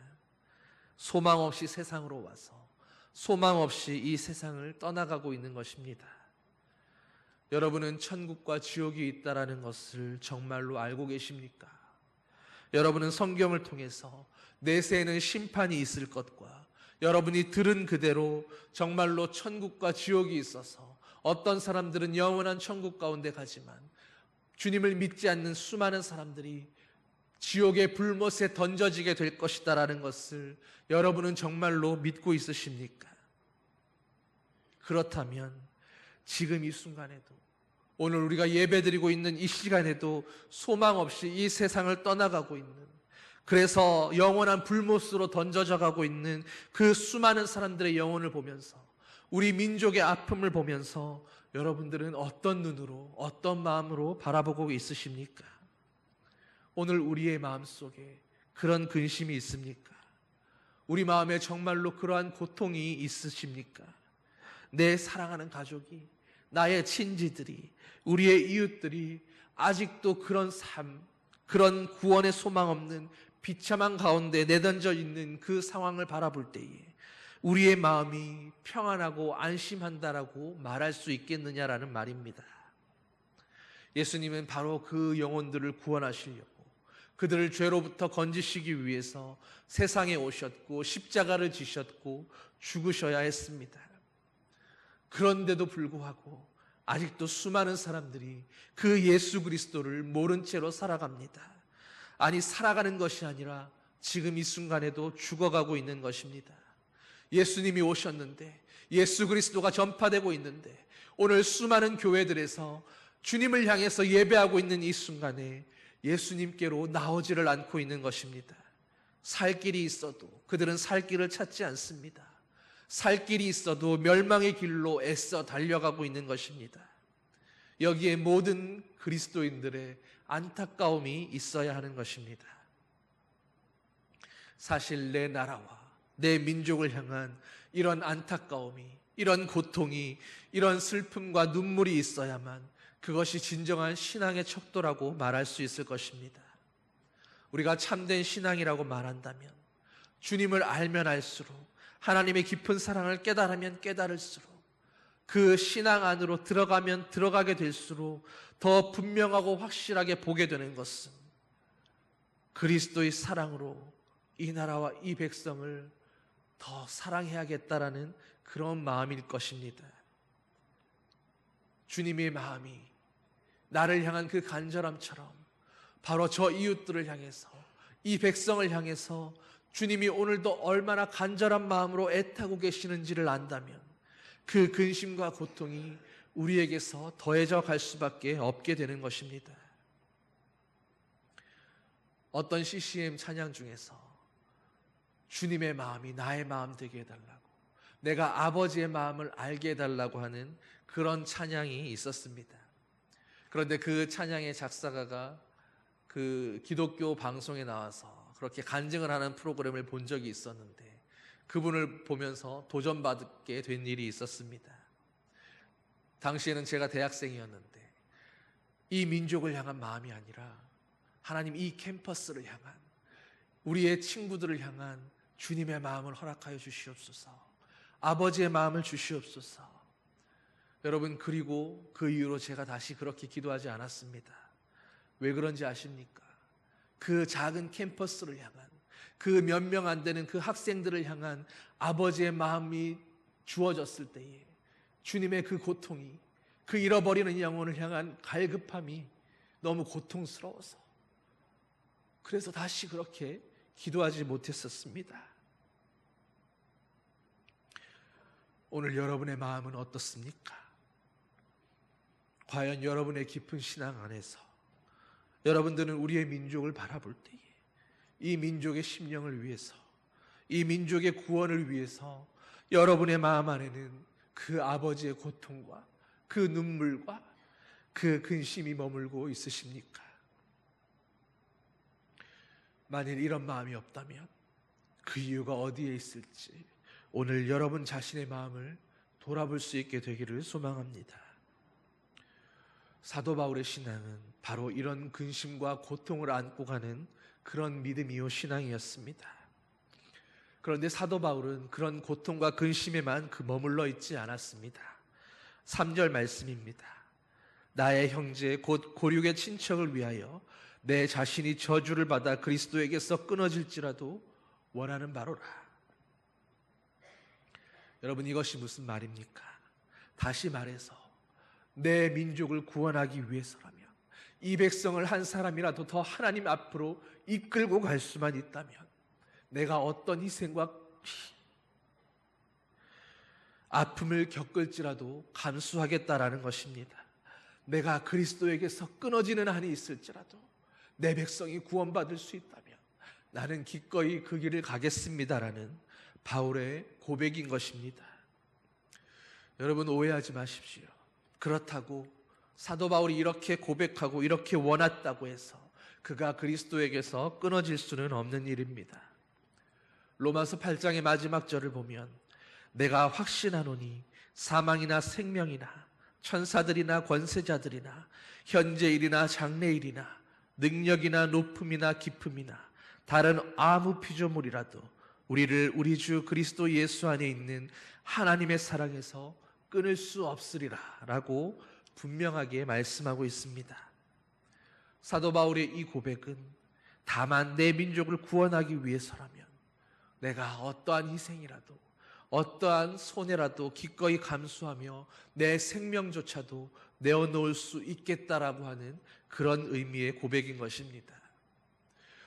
[SPEAKER 1] 소망 없이 세상으로 와서 소망 없이 이 세상을 떠나가고 있는 것입니다. 여러분은 천국과 지옥이 있다라는 것을 정말로 알고 계십니까? 여러분은 성경을 통해서 내세에는 심판이 있을 것과 여러분이 들은 그대로 정말로 천국과 지옥이 있어서 어떤 사람들은 영원한 천국 가운데 가지만 주님을 믿지 않는 수많은 사람들이 지옥의 불못에 던져지게 될 것이다라는 것을 여러분은 정말로 믿고 있으십니까? 그렇다면 지금 이 순간에도, 오늘 우리가 예배드리고 있는 이 시간에도 소망 없이 이 세상을 떠나가고 있는, 그래서 영원한 불못으로 던져져 가고 있는 그 수많은 사람들의 영혼을 보면서, 우리 민족의 아픔을 보면서 여러분들은 어떤 눈으로, 어떤 마음으로 바라보고 있으십니까? 오늘 우리의 마음속에 그런 근심이 있습니까? 우리 마음에 정말로 그러한 고통이 있으십니까? 내 사랑하는 가족이, 나의 친지들이, 우리의 이웃들이 아직도 그런 삶, 그런 구원의 소망 없는 비참한 가운데 내던져 있는 그 상황을 바라볼 때에 우리의 마음이 평안하고 안심한다라고 말할 수 있겠느냐라는 말입니다. 예수님은 바로 그 영혼들을 구원하시려고, 그들을 죄로부터 건지시기 위해서 세상에 오셨고 십자가를 지셨고 죽으셔야 했습니다. 그런데도 불구하고 아직도 수많은 사람들이 그 예수 그리스도를 모른 채로 살아갑니다. 아니, 살아가는 것이 아니라 지금 이 순간에도 죽어가고 있는 것입니다. 예수님이 오셨는데, 예수 그리스도가 전파되고 있는데, 오늘 수많은 교회들에서 주님을 향해서 예배하고 있는 이 순간에 예수님께로 나오지를 않고 있는 것입니다. 살 길이 있어도 그들은 살 길을 찾지 않습니다. 살 길이 있어도 멸망의 길로 애써 달려가고 있는 것입니다. 여기에 모든 그리스도인들의 안타까움이 있어야 하는 것입니다. 사실 내 나라와 내 민족을 향한 이런 안타까움이, 이런 고통이, 이런 슬픔과 눈물이 있어야만 그것이 진정한 신앙의 척도라고 말할 수 있을 것입니다. 우리가 참된 신앙이라고 말한다면 주님을 알면 알수록, 하나님의 깊은 사랑을 깨달으면 깨달을수록, 그 신앙 안으로 들어가면 들어가게 될수록 더 분명하고 확실하게 보게 되는 것은 그리스도의 사랑으로 이 나라와 이 백성을 더 사랑해야겠다라는 그런 마음일 것입니다. 주님의 마음이 나를 향한 그 간절함처럼 바로 저 이웃들을 향해서, 이 백성을 향해서 주님이 오늘도 얼마나 간절한 마음으로 애타고 계시는지를 안다면 그 근심과 고통이 우리에게서 더해져 갈 수밖에 없게 되는 것입니다. 어떤 CCM 찬양 중에서 주님의 마음이 나의 마음 되게 해달라고, 내가 아버지의 마음을 알게 해달라고 하는 그런 찬양이 있었습니다. 그런데 그 찬양의 작사가가 그 기독교 방송에 나와서 그렇게 간증을 하는 프로그램을 본 적이 있었는데, 그분을 보면서 도전받게 된 일이 있었습니다. 당시에는 제가 대학생이었는데 이 민족을 향한 마음이 아니라 하나님, 이 캠퍼스를 향한, 우리의 친구들을 향한 주님의 마음을 허락하여 주시옵소서, 아버지의 마음을 주시옵소서. 여러분, 그리고 그 이후로 제가 다시 그렇게 기도하지 않았습니다. 왜 그런지 아십니까? 그 작은 캠퍼스를 향한, 그 몇 명 안 되는 그 학생들을 향한 아버지의 마음이 주어졌을 때에 주님의 그 고통이, 그 잃어버리는 영혼을 향한 갈급함이 너무 고통스러워서, 그래서 다시 그렇게 기도하지 못했었습니다. 오늘 여러분의 마음은 어떻습니까? 과연 여러분의 깊은 신앙 안에서 여러분들은 우리의 민족을 바라볼 때에 이 민족의 심령을 위해서, 이 민족의 구원을 위해서 여러분의 마음 안에는 그 아버지의 고통과 그 눈물과 그 근심이 머물고 있으십니까? 만일 이런 마음이 없다면 그 이유가 어디에 있을지 오늘 여러분 자신의 마음을 돌아볼 수 있게 되기를 소망합니다. 사도 바울의 신앙은 바로 이런 근심과 고통을 안고 가는 그런 믿음이요 신앙이었습니다. 그런데 사도 바울은 그런 고통과 근심에만 머물러 있지 않았습니다. 3절 말씀입니다. 나의 형제 곧 고륙의 친척을 위하여 내 자신이 저주를 받아 그리스도에게서 끊어질지라도 원하는 바로라. 여러분, 이것이 무슨 말입니까? 다시 말해서 내 민족을 구원하기 위해서라면, 이 백성을 한 사람이라도 더 하나님 앞으로 이끌고 갈 수만 있다면 내가 어떤 희생과 아픔을 겪을지라도 감수하겠다라는 것입니다. 내가 그리스도에게서 끊어지는 한이 있을지라도 내 백성이 구원받을 수 있다면 나는 기꺼이 그 길을 가겠습니다라는 바울의 고백인 것입니다. 여러분, 오해하지 마십시오. 그렇다고 사도 바울이 이렇게 고백하고 이렇게 원했다고 해서 그가 그리스도에게서 끊어질 수는 없는 일입니다. 로마서 8장의 마지막 절을 보면 내가 확신하노니 사망이나 생명이나 천사들이나 권세자들이나 현재일이나 장래일이나 능력이나 높음이나 깊음이나 다른 아무 피조물이라도 우리를 우리 주 그리스도 예수 안에 있는 하나님의 사랑에서 끊을 수 없으리라 라고 분명하게 말씀하고 있습니다. 사도 바울의 이 고백은 다만 내 민족을 구원하기 위해서라면 내가 어떠한 희생이라도 어떠한 손해라도 기꺼이 감수하며 내 생명조차도 내어놓을 수 있겠다라고 하는 그런 의미의 고백인 것입니다.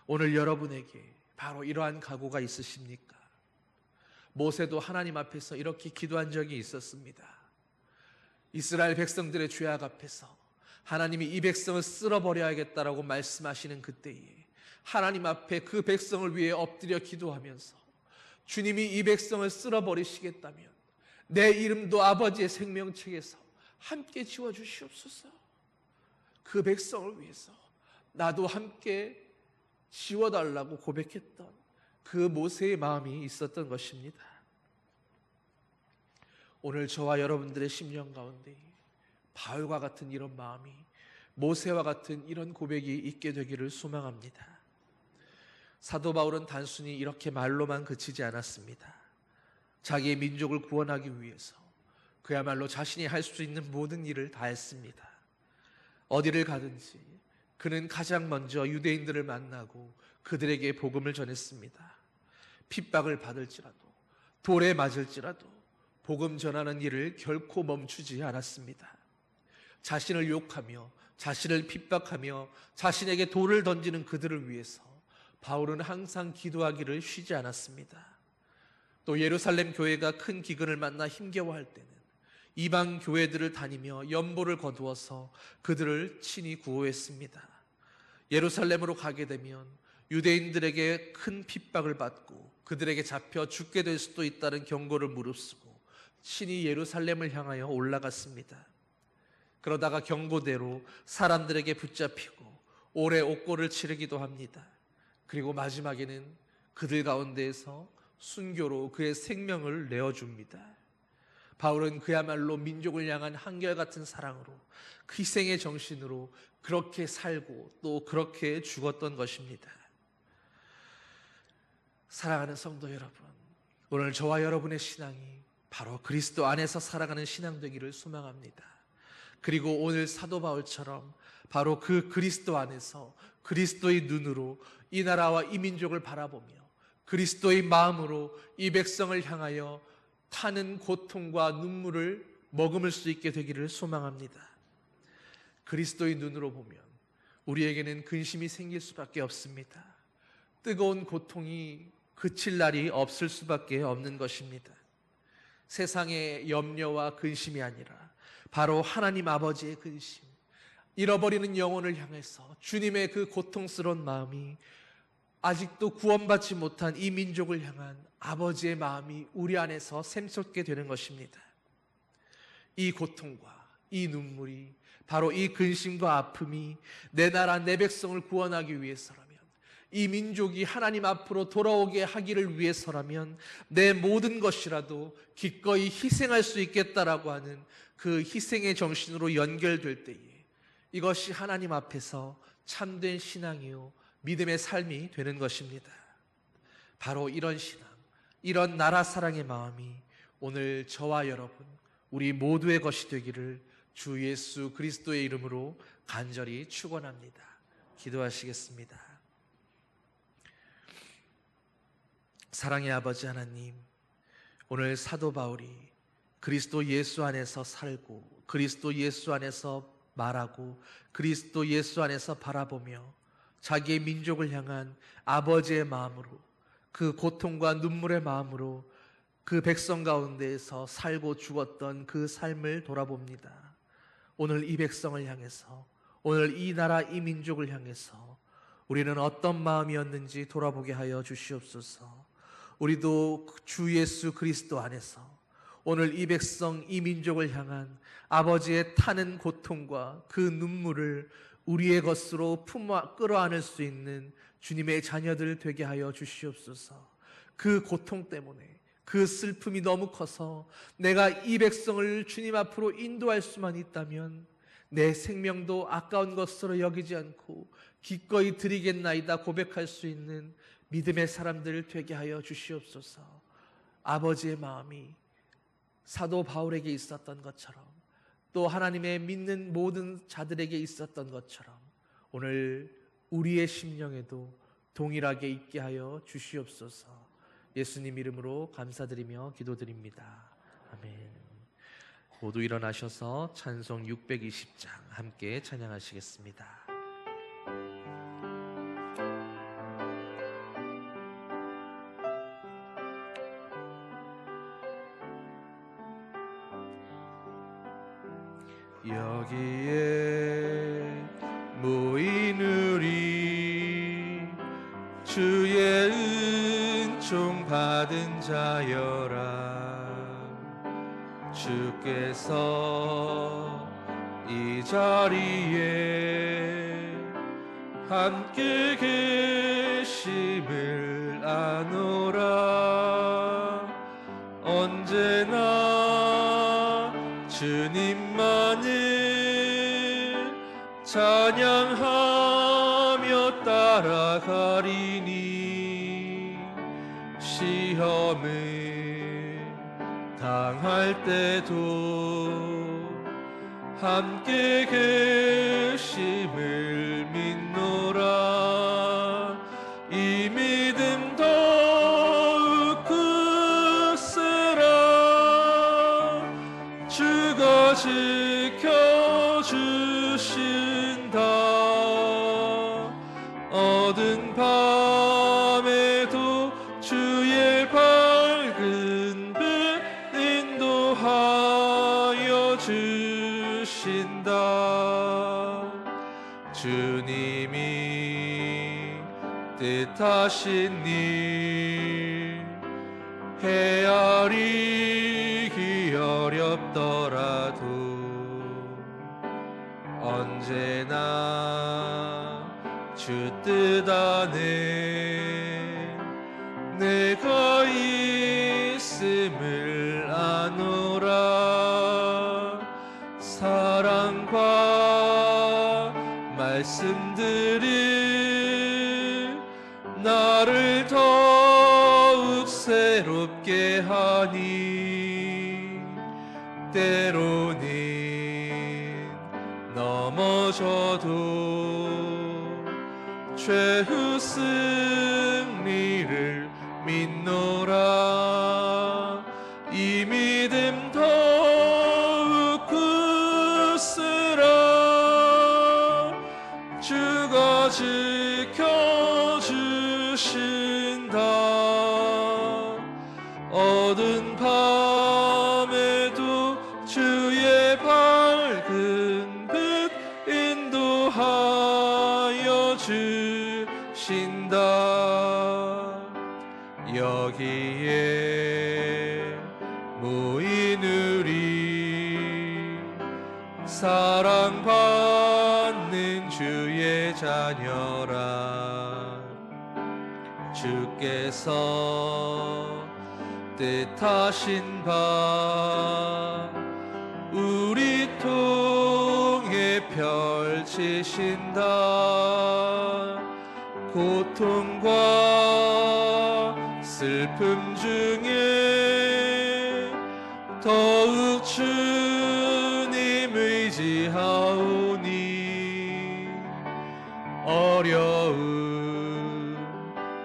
[SPEAKER 1] 오늘 여러분에게 바로 이러한 각오가 있으십니까? 모세도 하나님 앞에서 이렇게 기도한 적이 있었습니다. 이스라엘 백성들의 죄악 앞에서 하나님이 이 백성을 쓸어버려야겠다라고 말씀하시는 그때에 하나님 앞에 그 백성을 위해 엎드려 기도하면서 주님이 이 백성을 쓸어버리시겠다면 내 이름도 아버지의 생명책에서 함께 지워주시옵소서. 그 백성을 위해서 나도 함께 지워달라고 고백했던 그 모세의 마음이 있었던 것입니다. 오늘 저와 여러분들의 심령 가운데 바울과 같은 이런 마음이, 모세와 같은 이런 고백이 있게 되기를 소망합니다. 사도 바울은 단순히 이렇게 말로만 그치지 않았습니다. 자기의 민족을 구원하기 위해서 그야말로 자신이 할 수 있는 모든 일을 다했습니다. 어디를 가든지 그는 가장 먼저 유대인들을 만나고 그들에게 복음을 전했습니다. 핍박을 받을지라도 돌에 맞을지라도 복음 전하는 일을 결코 멈추지 않았습니다. 자신을 욕하며 자신을 핍박하며 자신에게 돌을 던지는 그들을 위해서 바울은 항상 기도하기를 쉬지 않았습니다. 또 예루살렘 교회가 큰 기근을 만나 힘겨워할 때는 이방 교회들을 다니며 연보를 거두어서 그들을 친히 구호했습니다. 예루살렘으로 가게 되면 유대인들에게 큰 핍박을 받고 그들에게 잡혀 죽게 될 수도 있다는 경고를 무릅쓰고 친히 예루살렘을 향하여 올라갔습니다. 그러다가 경고대로 사람들에게 붙잡히고 오래 옥고를 치르기도 합니다. 그리고 마지막에는 그들 가운데에서 순교로 그의 생명을 내어줍니다. 바울은 그야말로 민족을 향한 한결같은 사랑으로 그 희생의 정신으로 그렇게 살고 또 그렇게 죽었던 것입니다. 사랑하는 성도 여러분, 오늘 저와 여러분의 신앙이 바로 그리스도 안에서 살아가는 신앙 되기를 소망합니다. 그리고 오늘 사도 바울처럼 바로 그 그리스도 안에서 그리스도의 눈으로 이 나라와 이 민족을 바라보며 그리스도의 마음으로 이 백성을 향하여 타는 고통과 눈물을 머금을 수 있게 되기를 소망합니다. 그리스도의 눈으로 보면 우리에게는 근심이 생길 수밖에 없습니다. 뜨거운 고통이 그칠 날이 없을 수밖에 없는 것입니다. 세상의 염려와 근심이 아니라 바로 하나님 아버지의 근심, 잃어버리는 영혼을 향해서 주님의 그 고통스러운 마음이 아직도 구원받지 못한 이 민족을 향한 아버지의 마음이 우리 안에서 샘솟게 되는 것입니다. 이 고통과 이 눈물이 바로 이 근심과 아픔이 내 나라 내 백성을 구원하기 위해서라면, 이 민족이 하나님 앞으로 돌아오게 하기를 위해서라면 내 모든 것이라도 기꺼이 희생할 수 있겠다라고 하는 그 희생의 정신으로 연결될 때에 이것이 하나님 앞에서 참된 신앙이요 믿음의 삶이 되는 것입니다. 바로 이런 신앙, 이런 나라 사랑의 마음이 오늘 저와 여러분 우리 모두의 것이 되기를 주 예수 그리스도의 이름으로 간절히 축원합니다. 기도하시겠습니다. 사랑의 아버지 하나님, 오늘 사도 바울이 그리스도 예수 안에서 살고 그리스도 예수 안에서 말하고 그리스도 예수 안에서 바라보며 자기의 민족을 향한 아버지의 마음으로, 그 고통과 눈물의 마음으로 그 백성 가운데에서 살고 죽었던 그 삶을 돌아봅니다. 오늘 이 백성을 향해서, 오늘 이 나라 이 민족을 향해서 우리는 어떤 마음이었는지 돌아보게 하여 주시옵소서. 우리도 주 예수 그리스도 안에서 오늘 이 백성 이 민족을 향한 아버지의 타는 고통과 그 눈물을 우리의 것으로 끌어안을 수 있는 주님의 자녀들 되게 하여 주시옵소서. 그 고통 때문에, 그 슬픔이 너무 커서 내가 이 백성을 주님 앞으로 인도할 수만 있다면 내 생명도 아까운 것으로 여기지 않고 기꺼이 드리겠나이다 고백할 수 있는 믿음의 사람들 되게 하여 주시옵소서. 아버지의 마음이 사도 바울에게 있었던 것처럼, 또 하나님의 믿는 모든 자들에게 있었던 것처럼 오늘 우리의 심령에도 동일하게 있게 하여 주시옵소서. 예수님 이름으로 감사드리며 기도드립니다. 아멘. 모두 일어나셔서 찬송 620장 함께 찬양하시겠습니다. 여기에 모인 우리 주의 은총 받은 자여라. 주께서 이 자리에 함께 계심을 아노라. 언제나 주님만을 찬양하며 따라가리니 시험을 당할 때도 함께 계심을 믿노라. 이 믿음 더욱 굳세라. 주가 지켜주신다. 어두운 밤에도 주의 밝은 빛 인도하여 주신다. 주님이 뜻하신 일 헤아리기 어렵더라도 언제나 주 뜻 안에 내가 있음을 아노라. 사랑과 말씀들이 나를 더욱 새롭게 하니 때로는 넘어져도 최후 승리를 믿노라. 이 믿음 더욱 굳세라. 주가 지켜주신다. 어두운 밤에도 주의 밝은 빛 인도하여 주신다. 여기에 모인 우리 사랑받는 주의 자녀라. 주께서 뜻하신 바 우리 통해 펼치신다. 고통과 슬픔 중에 더욱 주님 의지하오니 어려움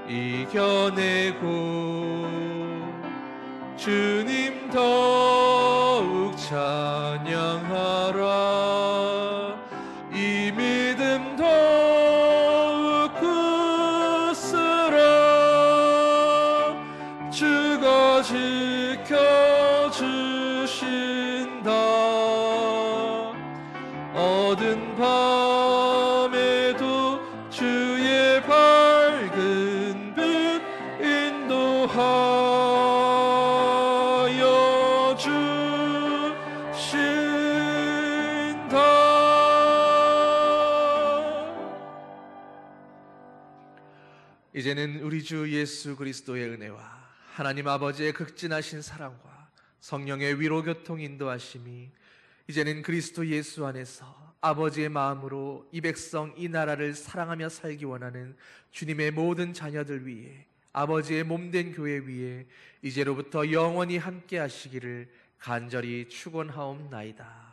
[SPEAKER 1] 이겨내고 주님 더욱 찬양하라. 이 믿음 더욱 굳세라. 주가 지켜주신다. 어두운 밤에도 주의 밝은 빛 인도하여 주신다. 이제는 우리 주 예수 그리스도의 은혜와 하나님 아버지의 극진하신 사랑과 성령의 위로 교통 인도하심이 이제는 그리스도 예수 안에서 아버지의 마음으로 이 백성 이 나라를 사랑하며 살기 원하는 주님의 모든 자녀들 위해 아버지의 몸된 교회 위에 이제로부터 영원히 함께 하시기를 간절히 축원하옵나이다.